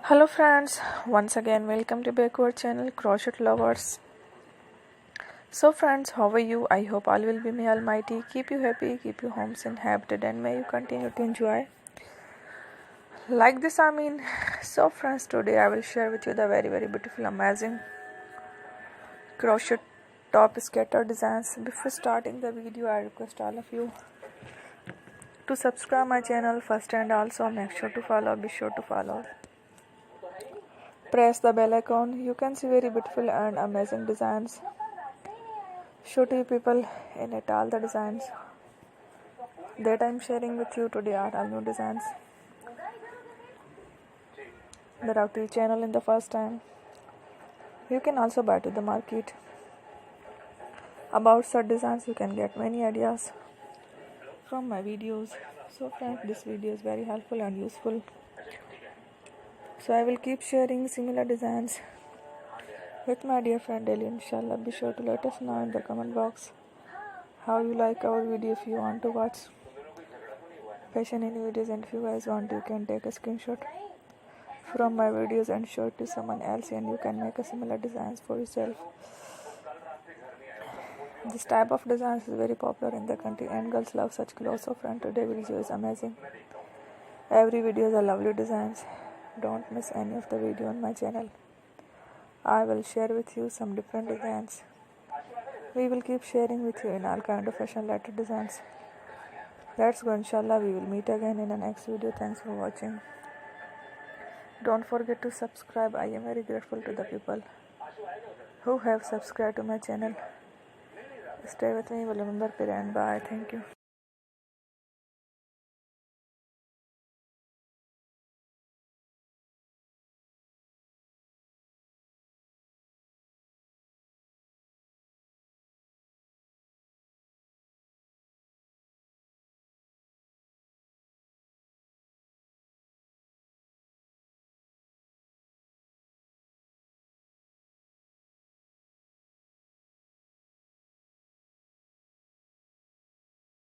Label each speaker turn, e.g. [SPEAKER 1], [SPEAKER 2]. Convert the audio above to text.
[SPEAKER 1] Hello friends, once again welcome to back our channel Crochet Lovers. So friends, how are you? I hope all will be may almighty keep you happy, keep you homes inhabited, and may you continue to enjoy like this. So friends, today I will share with you the very beautiful amazing crochet top scatter designs. Before starting the video, I request all of you to subscribe my channel first, and also be sure to follow, press the bell icon. You can see very beautiful and amazing designs show to you people in it. All the designs that I'm sharing with you today are all new designs that are to the channel in the first time. You can also buy to the market about such designs. You can get many ideas from my videos. So friends, this video is very helpful and useful, so I will keep sharing similar designs with my dear friend daily, inshallah. Be sure to let us know in the comment box how you like our video. If you want to watch fashion in videos, and if you guys want, you can take a screenshot from my videos and show it to someone else, and you can make a similar designs for yourself. This type of designs is very popular in the country and girls love such clothes. So friend, today video is amazing. Every video is a lovely designs. Don't miss any of the video on my channel. I will share with you some different designs. We will keep sharing with you in all kind of fashion related designs. Let's go, inshallah. We will meet again in the next video. Thanks for watching. Don't forget to subscribe. I am very grateful to the people who have subscribed to my channel. Stay with me. Remember, and bye. Thank you.